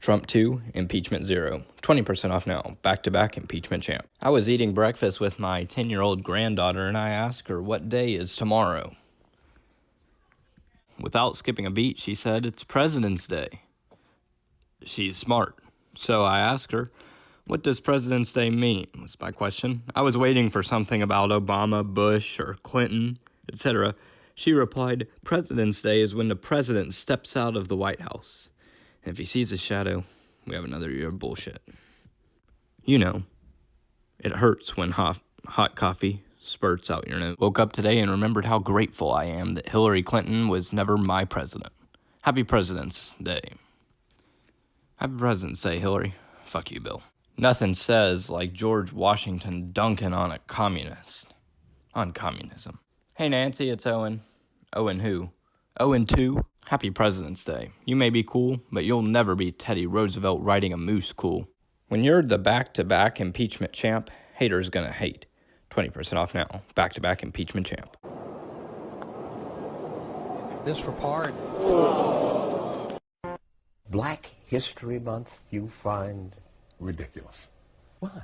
Trump 2, impeachment 0. 20% off now. Back-to-back impeachment champ. I was eating breakfast with my 10-year-old granddaughter, and I asked her, what day is tomorrow? Without skipping a beat, she said, it's President's Day. She's smart. So I asked her, what does President's Day mean? Was my question. I was waiting for something about Obama, Bush, or Clinton, etc. She replied, President's Day is when the president steps out of the White House. And if he sees a shadow, we have another year of bullshit. You know, it hurts when hot coffee spurts out your nose. Woke up today and remembered how grateful I am that Hillary Clinton was never my president. Happy President's Day. Happy President's Day, Hillary. Fuck you, Bill. Nothing says like George Washington dunking on a communist. On communism. Hey, Nancy, it's Owen. Owen who? Owen 2. Happy President's Day. You may be cool, but you'll never be Teddy Roosevelt riding a moose cool. When you're the back-to-back impeachment champ, haters gonna hate. 20% off now. Back-to-back impeachment champ. This for part. Black History Month, you find ridiculous. Why?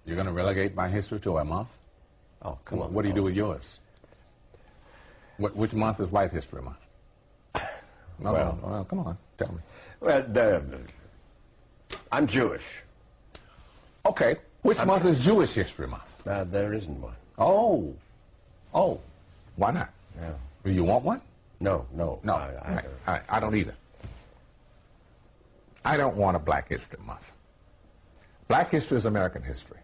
You're going to relegate my history to a month? Oh, come on. What do you do with yours? Which month is White History Month? Well, come on, tell me. Well, I'm Jewish. Okay, which month is Jewish History Month? There isn't one. Oh, why not? Yeah. Do you want one? No. I don't either. I don't want a Black History Month. Black history is American history.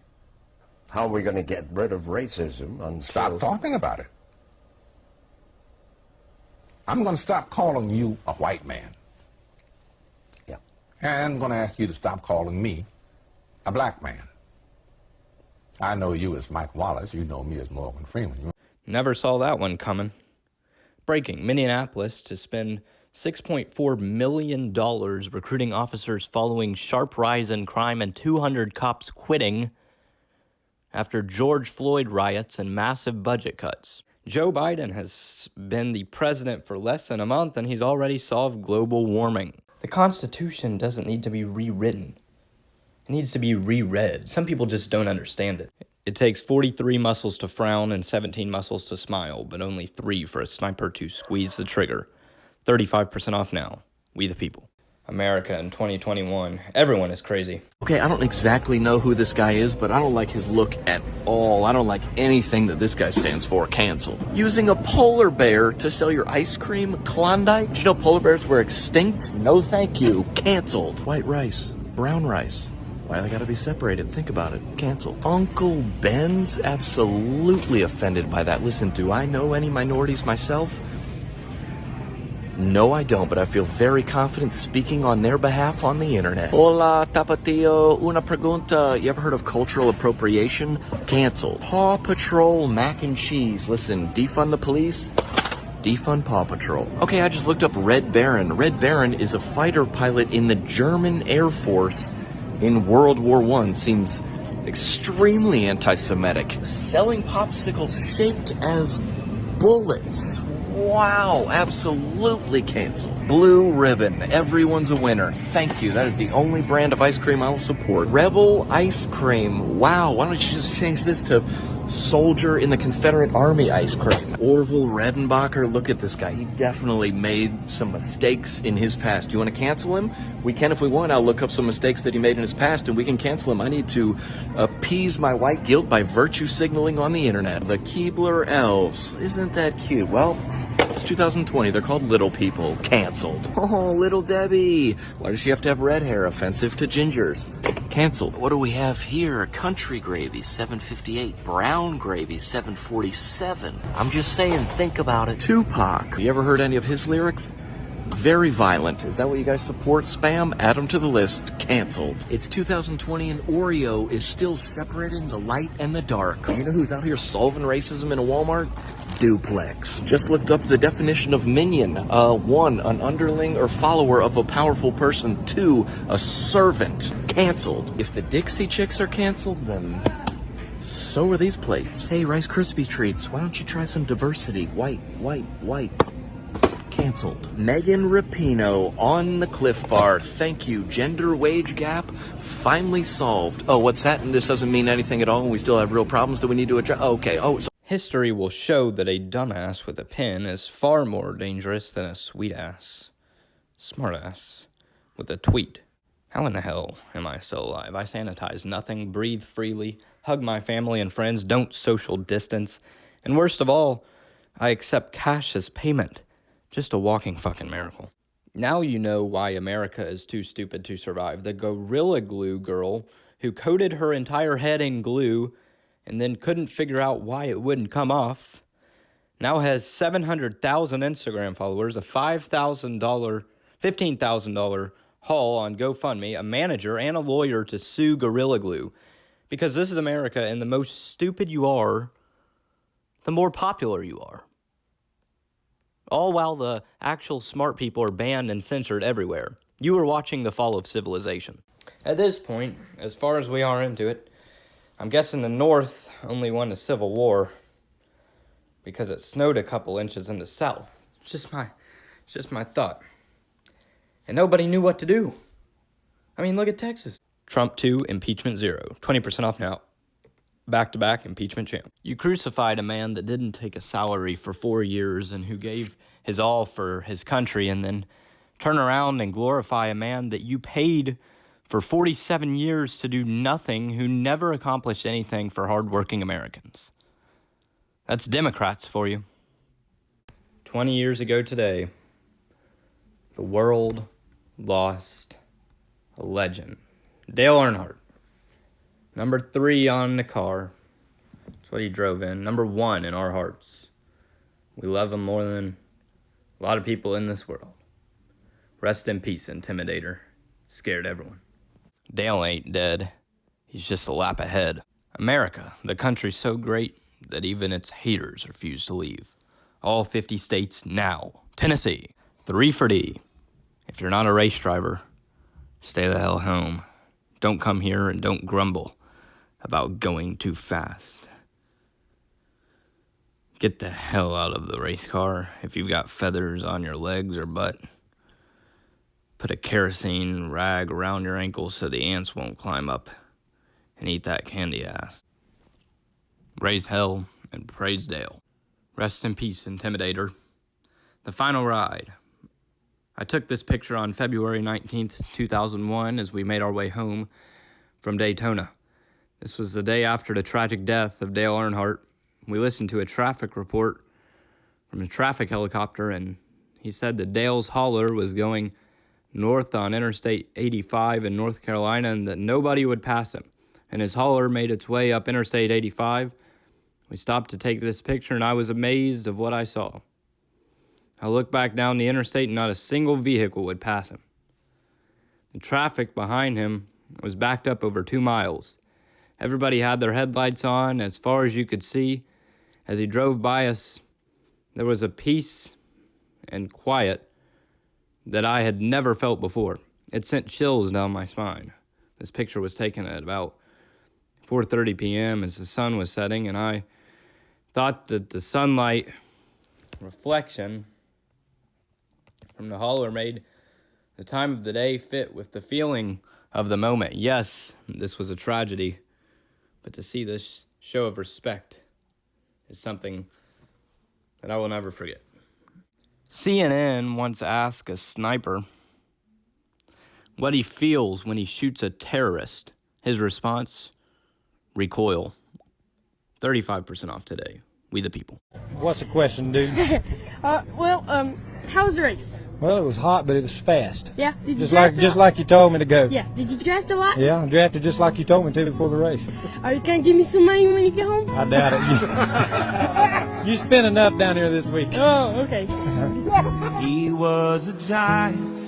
How are we going to get rid of racism until... Stop talking about it. I'm going to stop calling you a white man. Yeah. And I'm going to ask you to stop calling me a black man. I know you as Mike Wallace. You know me as Morgan Freeman. Never saw that one coming. Breaking. Minneapolis to spend $6.4 million recruiting officers following sharp rise in crime and 200 cops quitting after George Floyd riots and massive budget cuts. Joe Biden has been the president for less than a month, and he's already solved global warming. The Constitution doesn't need to be rewritten. It needs to be reread. Some people just don't understand it. It takes 43 muscles to frown and 17 muscles to smile, but only 3 for a sniper to squeeze the trigger. 35% off now. We the people. America in 2021. Everyone is crazy. Okay, I don't exactly know who this guy is, but I don't like his look at all. I don't like anything that this guy stands for. Canceled. Using a polar bear to sell your ice cream? Klondike? Did you know polar bears were extinct? No thank you. Canceled. White rice. Brown rice. Why they gotta be separated? Think about it. Canceled. Uncle Ben's absolutely offended by that. Listen, do I know any minorities myself? No, I don't, but I feel very confident speaking on their behalf on the internet. Hola, Tapatio. Una pregunta. You ever heard of cultural appropriation? Canceled. Paw Patrol mac and cheese. Listen, defund the police. Defund Paw Patrol. Okay, I just looked up Red Baron. Red Baron is a fighter pilot in the German Air Force in World War I. Seems extremely anti-Semitic. Selling popsicles shaped as bullets. Wow, absolutely canceled. Blue Ribbon, everyone's a winner. Thank you, that is the only brand of ice cream I will support. Rebel Ice Cream, wow, why don't you just change this to Soldier in the Confederate Army ice cream? Orville Redenbacher, look at this guy. He definitely made some mistakes in his past. You want to cancel him? We can if we want. I'll look up some mistakes that he made in his past and we can cancel him. I need to appease my white guilt by virtue signaling on the internet. The Keebler Elves, isn't that cute? Well, it's 2020. They're called little people. Canceled. Oh, little Debbie. Why does she have to have red hair? Offensive to gingers. Canceled. What do we have here? Country gravy, $7.58. Brown gravy, $7.47. I'm just saying, think about it. Tupac. You ever heard any of his lyrics? Very violent. Is that what you guys support? Spam? Add them to the list. Canceled. It's 2020 and Oreo is still separating the light and the dark. You know who's out here solving racism in a Walmart? Duplex. Just looked up the definition of minion. 1, an underling or follower of a powerful person. 2, a servant. Canceled. If the Dixie Chicks are canceled, then so are these plates. Hey, Rice Krispie treats. Why don't you try some diversity? White, white, white. Canceled. canceled. Megan Rapinoe on the Cliff Bar. Thank you. Gender wage gap finally solved. Oh, what's that? And this doesn't mean anything at all. We still have real problems that we need to address. Okay. Oh, so History will show that a dumbass with a pen is far more dangerous than a sweet-ass, smart-ass with a tweet. How in the hell am I still alive? I sanitize nothing, breathe freely, hug my family and friends, don't social distance, and worst of all, I accept cash as payment. Just a walking fucking miracle. Now you know why America is too stupid to survive. The Gorilla Glue girl who coated her entire head in glue and then couldn't figure out why it wouldn't come off now has 700,000 Instagram followers, a $15,000 haul on GoFundMe, a manager, and a lawyer to sue Gorilla Glue. Because this is America, and the most stupid you are, the more popular you are. All while the actual smart people are banned and censored everywhere. You are watching the fall of civilization. At this point, as far as we are into it, I'm guessing the North only won a civil war because it snowed a couple inches in the South. It's just my thought. And nobody knew what to do. I mean, look at Texas. Trump 2, impeachment 0. 20% off now. Back-to-back impeachment champ. You crucified a man that didn't take a salary for 4 years and who gave his all for his country, and then turn around and glorify a man that you paid for 47 years to do nothing, who never accomplished anything for hardworking Americans. That's Democrats for you. 20 years ago today, the world lost a legend. Dale Earnhardt. Number 3 on the car. That's what he drove in. Number 1 in our hearts. We love him more than a lot of people in this world. Rest in peace, Intimidator. Scared everyone. Dale ain't dead. He's just a lap ahead. America, the country so great that even its haters refuse to leave. All 50 states now. Tennessee, 3 for D. If you're not a race driver, stay the hell home. Don't come here and don't grumble about going too fast. Get the hell out of the race car if you've got feathers on your legs or butt. Put a kerosene rag around your ankles so the ants won't climb up and eat that candy ass. Raise hell and praise Dale. Rest in peace, Intimidator. The final ride. I took this picture on February 19th, 2001 as we made our way home from Daytona. This was the day after the tragic death of Dale Earnhardt. We listened to a traffic report from a traffic helicopter, and he said that Dale's hauler was going north on Interstate 85 in North Carolina and that nobody would pass him. And his hauler made its way up Interstate 85. We stopped to take this picture, and I was amazed of what I saw. I looked back down the interstate, and not a single vehicle would pass him. The traffic behind him was backed up over 2 miles. Everybody had their headlights on as far as you could see. As he drove by us, there was a peace and quiet that I had never felt before. It sent chills down my spine. This picture was taken at about 4:30 p.m. as the sun was setting, and I thought that the sunlight reflection from the hauler made the time of the day fit with the feeling of the moment. Yes, this was a tragedy, but to see this show of respect is something that I will never forget. CNN once asked a sniper what he feels when he shoots a terrorist. His response, recoil. 35% off today. We the people. What's the question, dude? How was the race? Well, it was hot, but it was fast. Yeah. Did you Just like you told me to go. Yeah. Did you draft a lot? Yeah, I drafted just like you told me to before the race. Are you gonna give me some money when you get home? I doubt it. You spent enough down here this week. Oh, okay. He was a giant,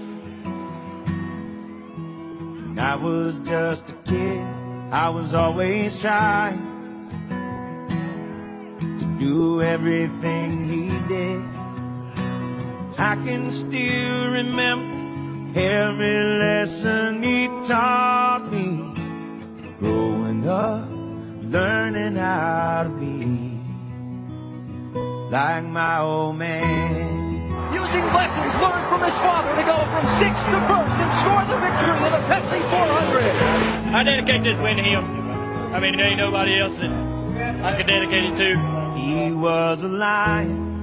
and I was just a kid. I was always trying to do everything he did. I can still remember every lesson he taught me. Growing up, learning how to be like my old man. coaching lessons learned from his father to go from 6th to 1st and score the victory in the Pepsi 400. I dedicate this win to him. I mean, there ain't nobody else that I could dedicate it to. He was a lion.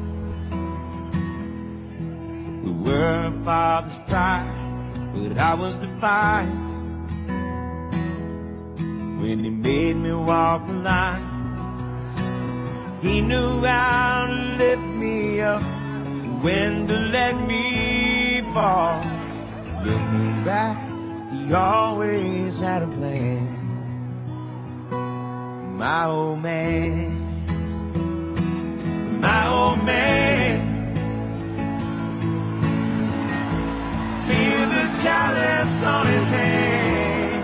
We were a father's pride, but I was defiant when he made me walk the line. He knew how to lift me up, when to let me fall. Looking back, he always had a plan. My old man, my old man. Feel the callus on his hand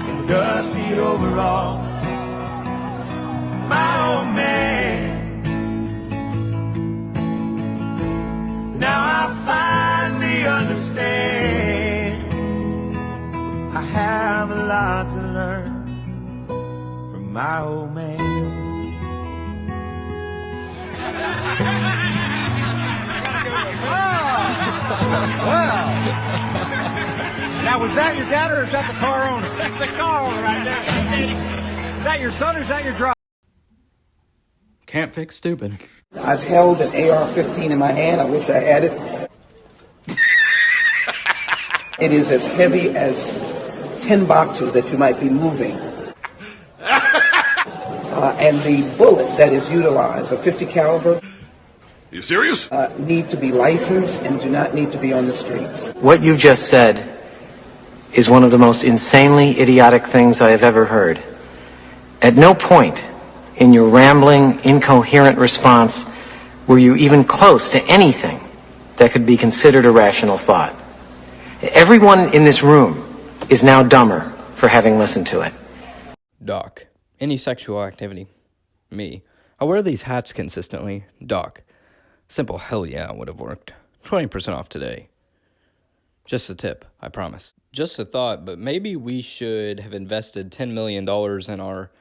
and dusty overall. My old man. Now I finally understand. I have a lot to learn from my old man. Wow. Now, was that your dad or is that the car owner? That's the car owner right there. Is that your son or is that your driver? Can't fix stupid. I've held an AR-15 in my hand. I wish I had it. It is as heavy as 10 boxes that you might be moving. And the bullet that is utilized, a 50 caliber. You serious? Need to be licensed and do not need to be on the streets. What you just said is one of the most insanely idiotic things I have ever heard. At no point in your rambling, incoherent response were you even close to anything that could be considered a rational thought. Everyone in this room is now dumber for having listened to it. Doc. Any sexual activity. Me. I wear these hats consistently. Doc. Simple hell yeah would have worked. 20% off today. Just a tip, I promise. Just a thought, but maybe we should have invested $10 million in our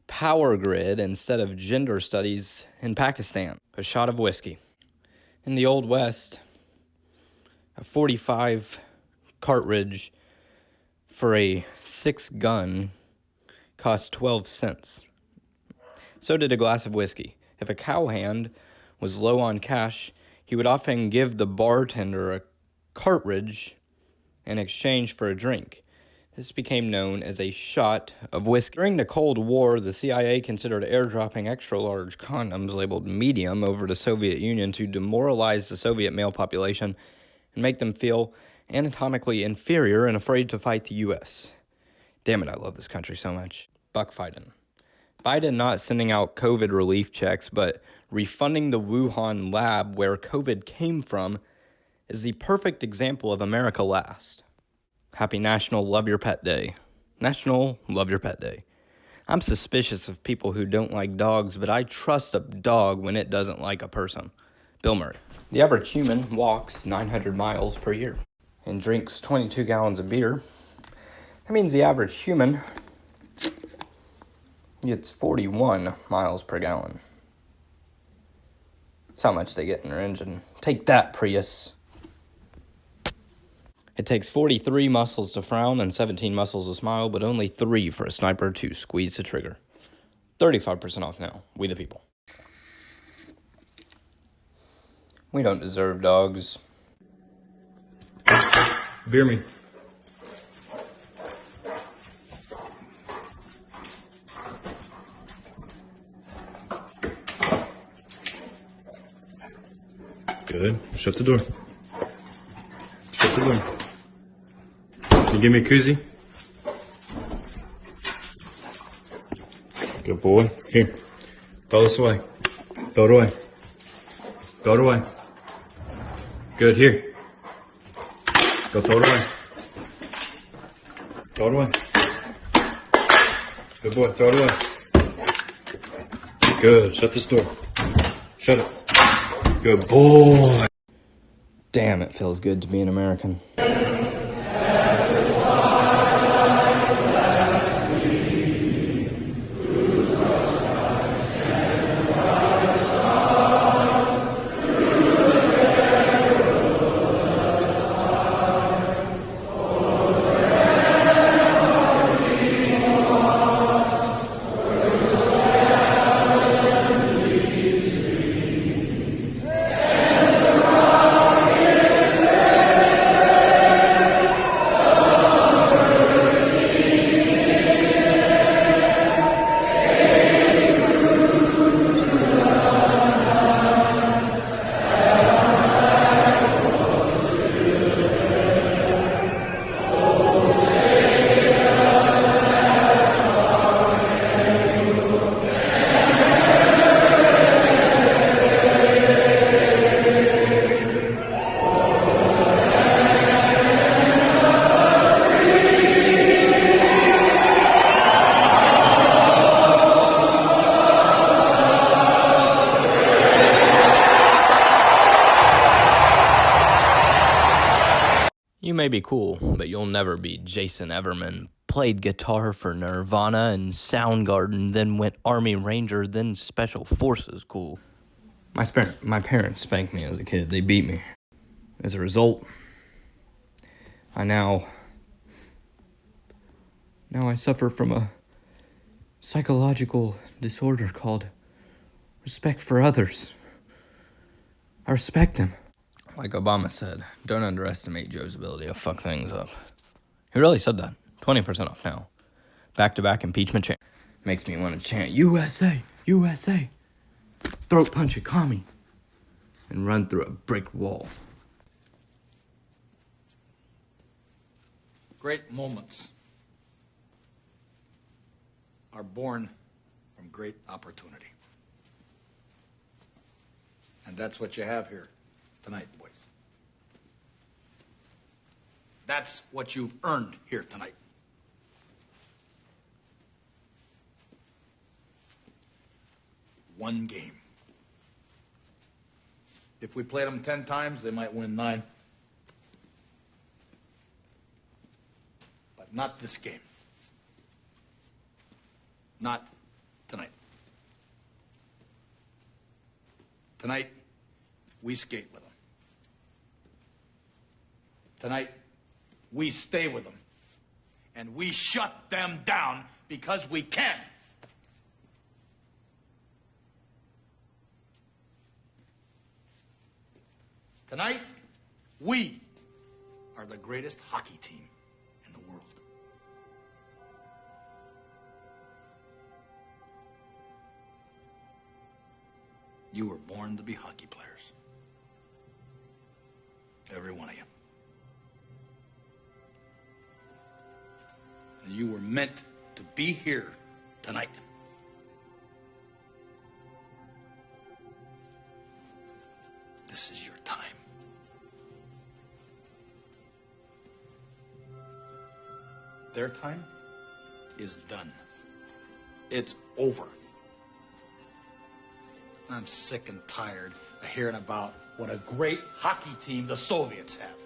power grid instead of gender studies in Pakistan. A shot of whiskey. In the Old West, a .45 cartridge for a 6-gun cost 12 cents. So did a glass of whiskey. If a cowhand was low on cash, he would often give the bartender a cartridge in exchange for a drink. This became known as a shot of whiskey. During the Cold War, the CIA considered airdropping extra-large condoms labeled medium over the Soviet Union to demoralize the Soviet male population and make them feel anatomically inferior and afraid to fight the U.S. Damn it, I love this country so much. Buckfighting. Biden not sending out COVID relief checks, but refunding the Wuhan lab where COVID came from is the perfect example of America last. Happy National Love Your Pet Day. National Love Your Pet Day. I'm suspicious of people who don't like dogs, but I trust a dog when it doesn't like a person. Bill Murray. The average human walks 900 miles per year and drinks 22 gallons of beer. That means the average human gets 41 miles per gallon. That's how much they get in their engine. Take that, Prius. It takes 43 muscles to frown and 17 muscles to smile, but only 3 for a sniper to squeeze the trigger. 35% off now. We the people. We don't deserve dogs. Beer me. Good. Shut the door. Shut the door. Can you give me a koozie? Good boy. Here. Throw this away. Throw it away. Throw it away. Good. Here. Go throw it away. Throw it away. Good boy. Throw it away. Good. Shut this door. Shut it. Good boy. Damn, it feels good to be an American. may be cool, but you'll never be Jason Everman. Played guitar for Nirvana and Soundgarden, then went Army Ranger, then Special Forces cool. My parents spanked me as a kid. They beat me. As a result, I suffer from a psychological disorder called respect for others. I respect them. Like Obama said, don't underestimate Joe's ability to fuck things up. He really said that. 20% off now. Back-to-back impeachment chant. Makes me want to chant, USA, USA. Throat punch a commie. And run through a brick wall. Great moments are born from great opportunity. And that's what you have here tonight, boys. That's what you've earned here tonight. One game. If we played them 10 times, they might win 9. But not this game. Not tonight. Tonight, we skate with them. Tonight, we stay with them. And we shut them down because we can. Tonight, we are the greatest hockey team in the world. You were born to be hockey players. Every one of you. And you were meant to be here tonight. This is your time. Their time is done. It's over. I'm sick and tired of hearing about what a great hockey team the Soviets have.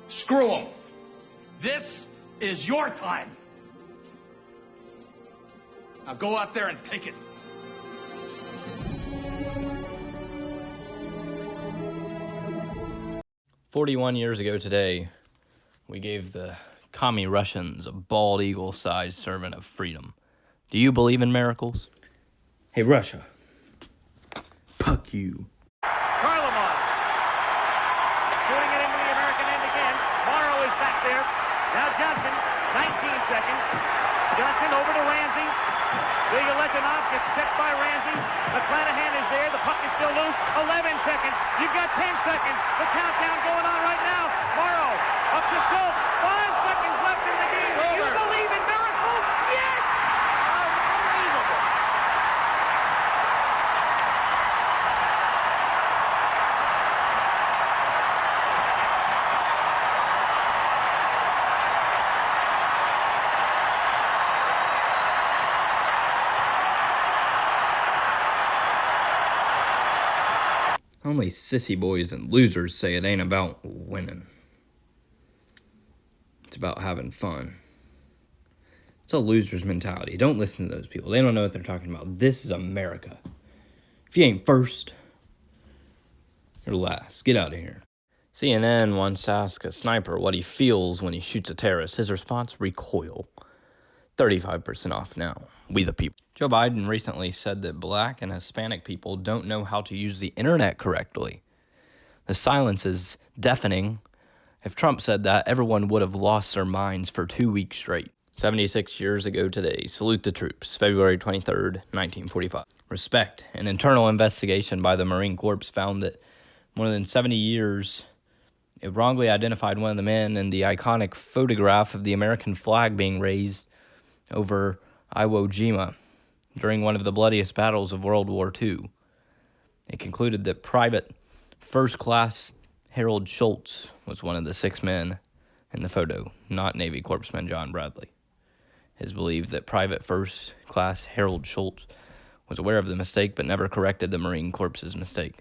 Screw them. This is your time. Now go out there and take it. "41 years ago today, we gave the commie Russians a bald eagle-sized servant of freedom. Do you believe in miracles? Hey, Russia. Fuck you." Karlamov shooting it into the American end again. Morrow is back there. Now Johnson, 19 seconds. Johnson over to Ramsey. Legoletinov gets checked by Ramsey. McClanahan is there. The puck is still loose. 11 seconds. You've got 10 seconds. The countdown going on right now. Morrow up to Schultz. 5 seconds left in the game. Do you believe in miracles? Yes! Unbelievable. Only sissy boys and losers say it ain't about winning. It's about having fun. It's a loser's mentality. Don't listen to those people. They don't know what they're talking about. This is America. If you ain't first, you're last. Get out of here. CNN once asked a sniper what he feels when he shoots a terrorist. His response, recoil. 35% off now. We the people. Joe Biden recently said that black and Hispanic people don't know how to use the internet correctly. The silence is deafening. If Trump said that, everyone would have lost their minds for 2 weeks straight. 76 years ago today, salute the troops, February 23rd, 1945. Respect. An internal investigation by the Marine Corps found that more than 70 years, it wrongly identified one of the men in the iconic photograph of the American flag being raised over Iwo Jima during one of the bloodiest battles of World War II. It concluded that Private First Class Harold Schultz was one of the 6 men in the photo, not Navy Corpsman John Bradley. It is believed that Private First Class Harold Schultz was aware of the mistake but never corrected the Marine Corps' mistake.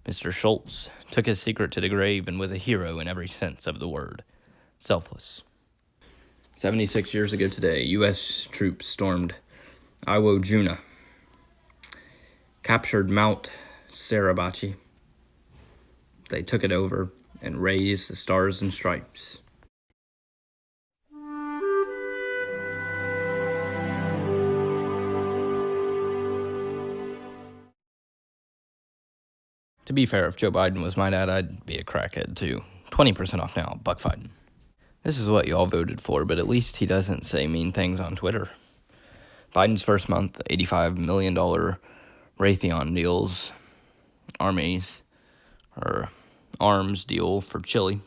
Mr. Schultz took his secret to the grave and was a hero in every sense of the word. Selfless. 76 years ago today, U.S. troops stormed Iwo Jima, captured Mount Suribachi. They took it over and raised the Stars and Stripes. To be fair, if Joe Biden was my dad, I'd be a crackhead too. 20% off now, buck fighting. This is what y'all voted for, but at least he doesn't say mean things on Twitter. Biden's first month, $85 million Raytheon deals, arms deal for Chile.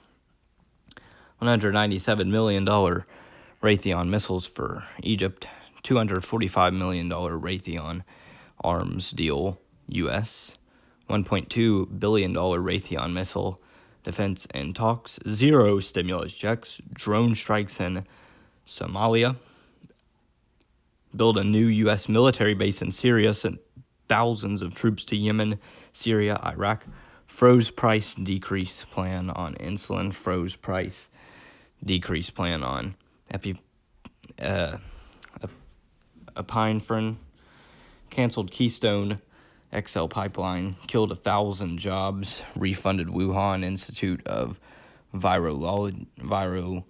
$197 million Raytheon missiles for Egypt. $245 million Raytheon arms deal, U.S. $1.2 billion Raytheon missile defense and talks. 0 stimulus checks. Drone strikes in Somalia. Build a new U.S. military base in Syria. Sent thousands of troops to Yemen, Syria, Iraq. Froze price decrease plan on insulin. Froze price decrease plan on epinephrine. Canceled Keystone XL pipeline. Killed 1,000 jobs. Refunded Wuhan Institute of Virology.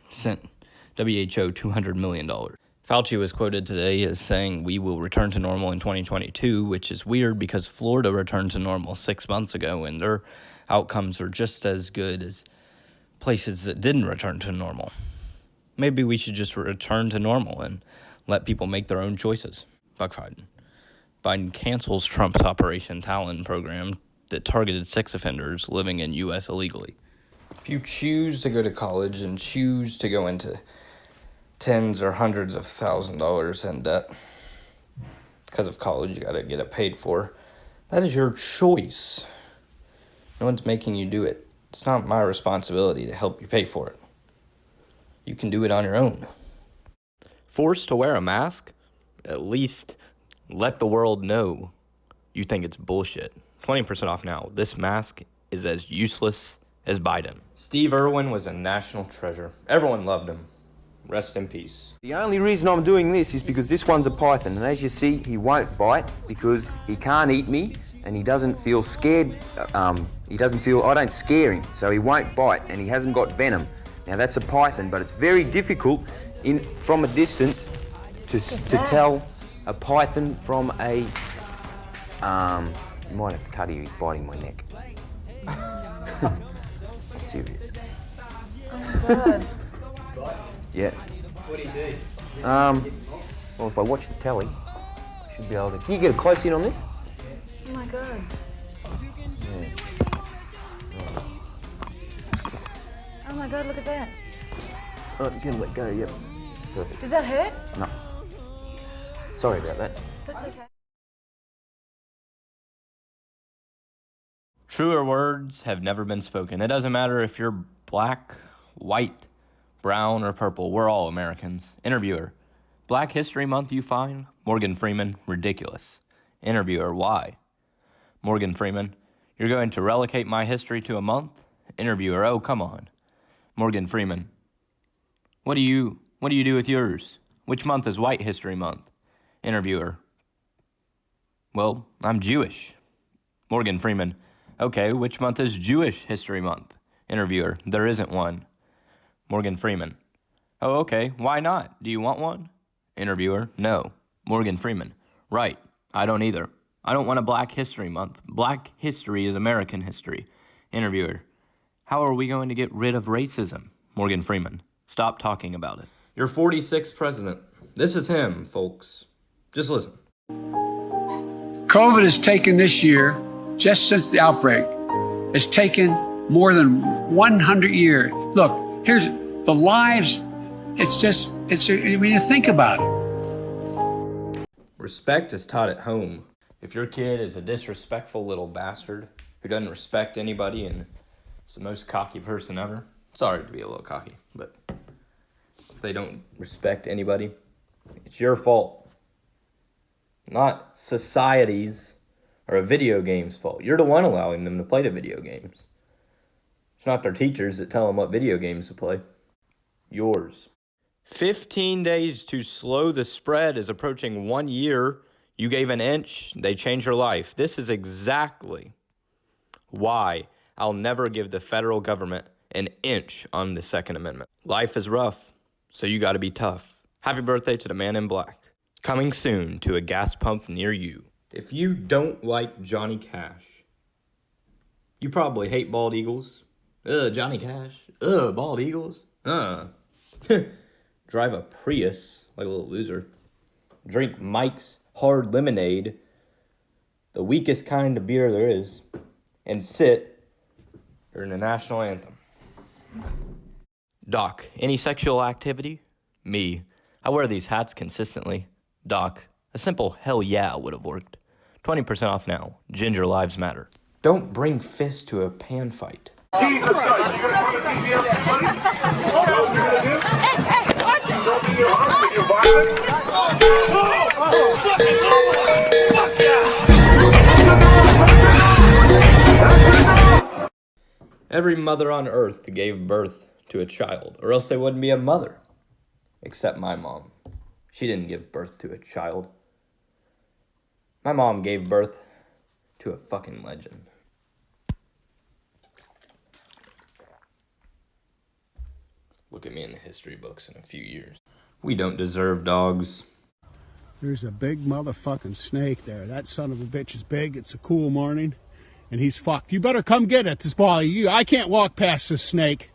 Sent WHO $200 million. Fauci was quoted today as saying we will return to normal in 2022, which is weird because Florida returned to normal 6 months ago, and their outcomes are just as good as places that didn't return to normal. Maybe we should just return to normal and let people make their own choices. Buckfighting. Biden cancels Trump's Operation Talon program that targeted sex offenders living in U.S. illegally. If you choose to go to college and choose to go into tens or hundreds of $1,000s in debt because of college, you got to get it paid for. That is your choice. No one's making you do it. It's not my responsibility to help you pay for it. You can do it on your own. Forced to wear a mask? At least let the world know you think it's bullshit. 20% off now. This mask is as useless as Biden. Steve Irwin was a national treasure. Everyone loved him. Rest in peace. The only reason I'm doing this is because this one's a python, and as you see, he won't bite because he can't eat me, and he doesn't feel scared. I don't scare him, so he won't bite, and he hasn't got venom. Now that's a python, but it's very difficult from a distance to tell a python from a. You might have to cut him. He's biting my neck. I'm serious. Oh my God. Yeah. What do you do? Well, if I watch the telly, I should be able to. Can you get a close in on this? Oh my God. Yeah. Oh my God, look at that. Oh, he's gonna let go. Yep. Perfect. Did that hurt? No. Sorry about that. That's okay. Truer words have never been spoken. It doesn't matter if you're black, white, brown, or purple. We're all Americans. Interviewer. Black History Month, you find? Morgan Freeman. Ridiculous. Interviewer. Why? Morgan Freeman. You're going to relegate my history to a month? Interviewer. Oh, come on. Morgan Freeman. What do you do with yours? Which month is White History Month? Interviewer. Well, I'm Jewish. Morgan Freeman. Okay, which month is Jewish History Month? Interviewer. There isn't one. Morgan Freeman. Oh, okay. Why not? Do you want one? Interviewer. No. Morgan Freeman. Right. I don't either. I don't want a Black History Month. Black history is American history. Interviewer. How are we going to get rid of racism? Morgan Freeman. Stop talking about it. Your 46th president. This is him, folks. Just listen. COVID has taken this year, just since the outbreak, has taken more than 100 years. Look, here's the lives. When you think about it. Respect is taught at home. If your kid is a disrespectful little bastard who doesn't respect anybody and is the most cocky person ever, sorry to be a little cocky, but if they don't respect anybody, it's your fault. Not society's, or a video game's fault. You're the one allowing them to play the video games. It's not their teachers that tell them what video games to play. Yours. 15 days to slow the spread is approaching 1 year. You gave an inch, they changed your life. This is exactly why I'll never give the federal government an inch on the Second Amendment. Life is rough, so you gotta be tough. Happy birthday to the man in black. Coming soon to a gas pump near you. If you don't like Johnny Cash, you probably hate bald eagles. Johnny Cash. Bald eagles. Drive a Prius like a little loser. Drink Mike's Hard Lemonade, the weakest kind of beer there is, and sit during the national anthem. Doc, any sexual activity? Me. I wear these hats consistently. Doc, a simple hell yeah would have worked. 20% off now. Ginger lives matter. Don't bring fists to a pan fight. Jesus Christ, you gonna put a CPS, buddy? Don't be your husband, you violent. Every mother on earth gave birth to a child, or else they wouldn't be a mother. Except my mom. She didn't give birth to a child. My mom gave birth to a fucking legend. Look at me in the history books in a few years. We don't deserve dogs. There's a big motherfucking snake there. That son of a bitch is big. It's a cool morning, and he's fucked. You better come get it, this ball. I can't walk past this snake.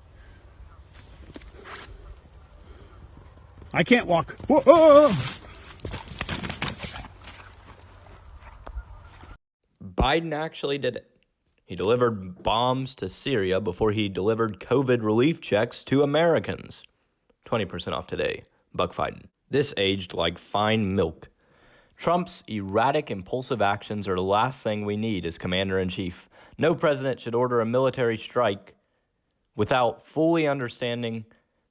I can't walk. Whoa! Biden actually did it. He delivered bombs to Syria before he delivered COVID relief checks to Americans. 20% off today. Buck Fiden. This aged like fine milk. Trump's erratic, impulsive actions are the last thing we need as commander-in-chief. No president should order a military strike without fully understanding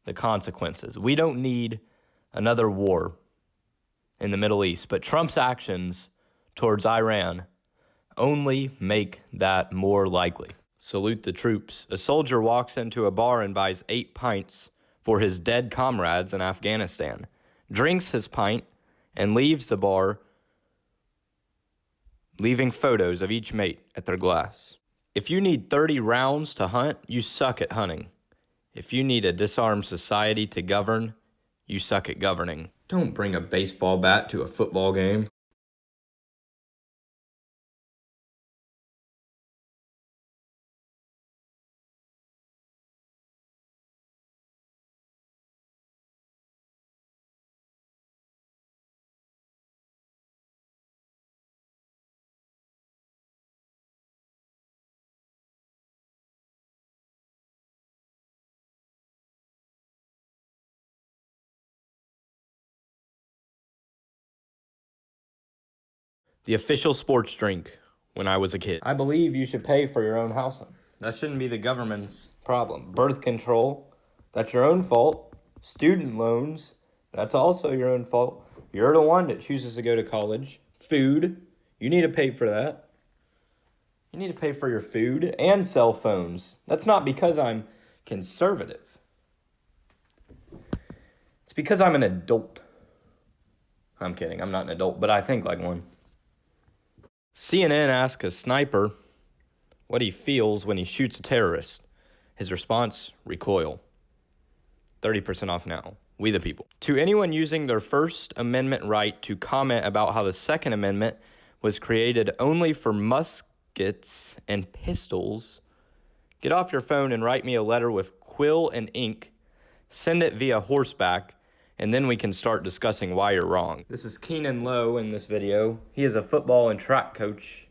the consequences. We don't need another war in the Middle East, but Trump's actions towards Iran only make that more likely. Salute the troops. A soldier walks into a bar and buys 8 pints for his dead comrades in Afghanistan, drinks his pint, and leaves the bar, leaving photos of each mate at their glass. If you need 30 rounds to hunt, you suck at hunting. If you need a disarmed society to govern, you suck at governing. Don't bring a baseball bat to a football game. The official sports drink when I was a kid. I believe you should pay for your own housing. That shouldn't be the government's problem. Birth control, that's your own fault. Student loans, that's also your own fault. You're the one that chooses to go to college. Food, you need to pay for that. You need to pay for your food and cell phones. That's not because I'm conservative. It's because I'm an adult. I'm kidding, I'm not an adult, but I think like one. CNN asked a sniper what he feels when he shoots a terrorist. His response, recoil. 30% off now. We the people. To anyone using their First Amendment right to comment about how the Second Amendment was created only for muskets and pistols, get off your phone and write me a letter with quill and ink, send it via horseback, and then we can start discussing why you're wrong. This is Keanon Lowe in this video. He is a football and track coach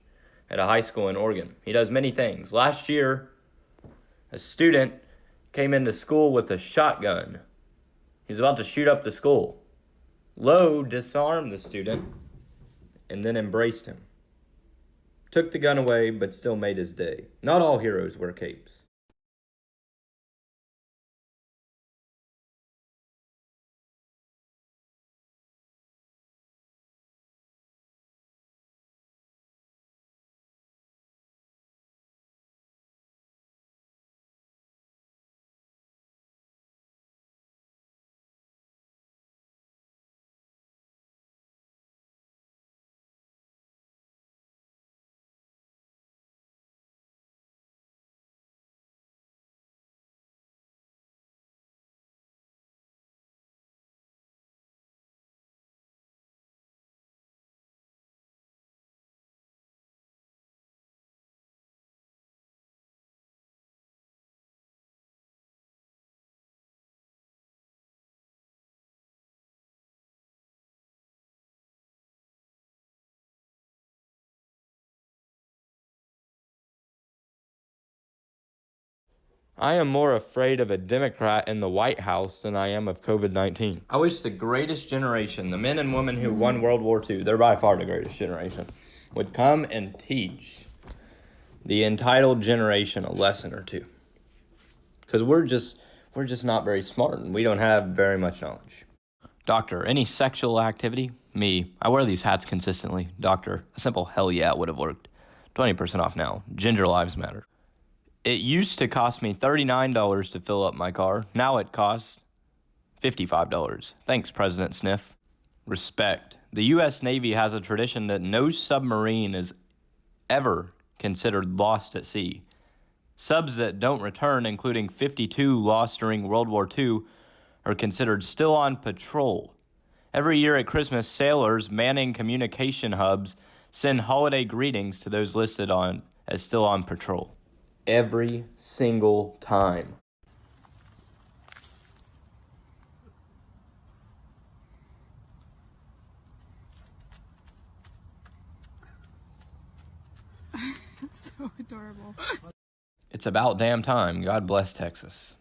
at a high school in Oregon. He does many things. Last year, a student came into school with a shotgun. He was about to shoot up the school. Lowe disarmed the student and then embraced him. Took the gun away, but still made his day. Not all heroes wear capes. I am more afraid of a Democrat in the White House than I am of COVID-19. I wish the greatest generation, the men and women who won World War II, they're by far the greatest generation, would come and teach the entitled generation a lesson or two. Because we're just not very smart and we don't have very much knowledge. Doctor, any sexual activity? Me, I wear these hats consistently. Doctor, a simple hell yeah would have worked. 20% off now. Ginger lives matter. It used to cost me $39 to fill up my car. Now it costs $55. Thanks, President Sniff. Respect. The U.S. Navy has a tradition that no submarine is ever considered lost at sea. Subs that don't return, including 52 lost during World War II, are considered still on patrol. Every year at Christmas, sailors manning communication hubs send holiday greetings to those listed on as still on patrol. Every single time. So adorable. It's about damn time. God bless Texas.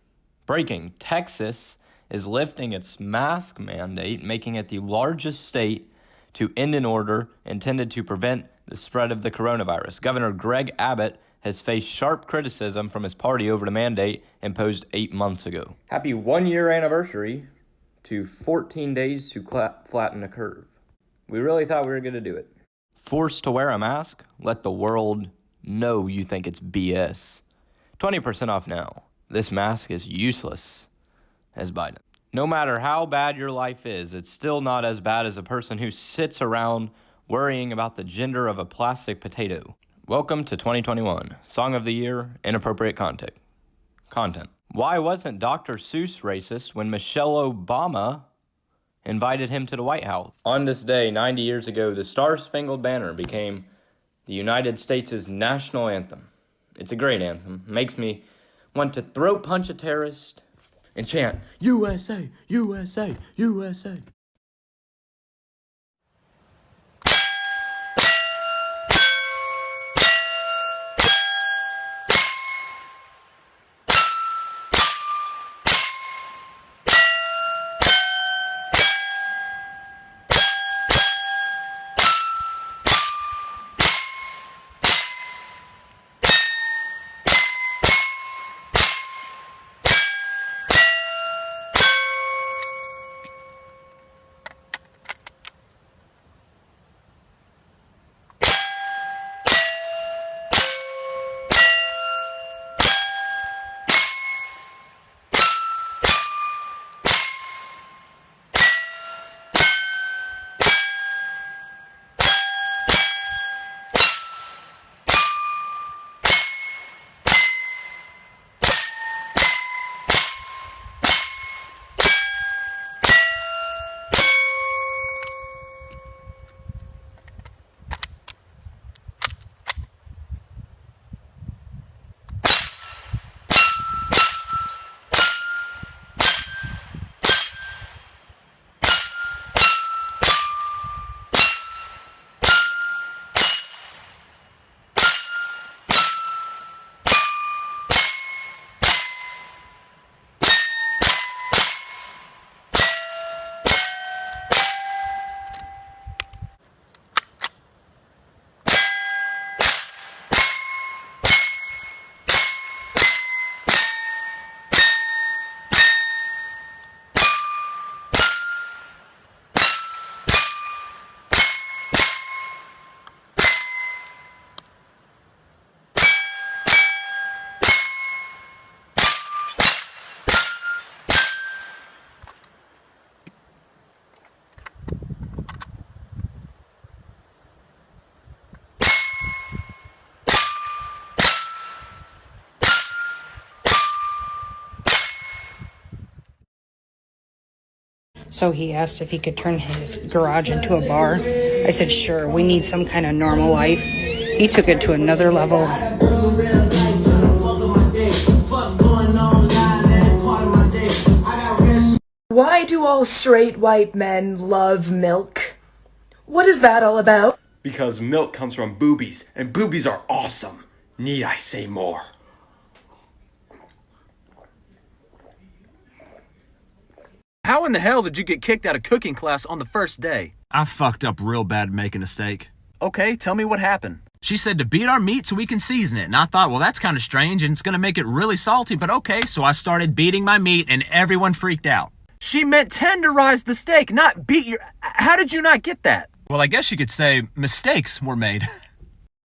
Breaking. Texas is lifting its mask mandate, making it the largest state to end an order intended to prevent the spread of the coronavirus. Governor Greg Abbott has faced sharp criticism from his party over the mandate imposed 8 months ago. Happy 1-year anniversary to 14 days to flatten the curve. We really thought we were going to do it. Forced to wear a mask? Let the world know you think it's BS. 20% off now. This mask is useless as Biden. No matter how bad your life is, it's still not as bad as a person who sits around worrying about the gender of a plastic potato. Welcome to 2021. Song of the Year, Inappropriate Content. Why wasn't Dr. Seuss racist when Michelle Obama invited him to the White House? On this day, 90 years ago, the Star-Spangled Banner became the United States' national anthem. It's a great anthem. It makes me want to throat punch a terrorist and chant, USA, USA, USA. So he asked if he could turn his garage into a bar. I said, sure, we need some kind of normal life. He took it to another level. Why do all straight white men love milk? What is that all about? Because milk comes from boobies, and boobies are awesome. Need I say more? How in the hell did you get kicked out of cooking class on the first day? I fucked up real bad making a steak. Okay, tell me what happened. She said to beat our meat so we can season it. And I thought, well, that's kind of strange and it's going to make it really salty, but okay. So I started beating my meat and everyone freaked out. She meant tenderize the steak, not beat your... How did you not get that? Well, I guess you could say mistakes were made.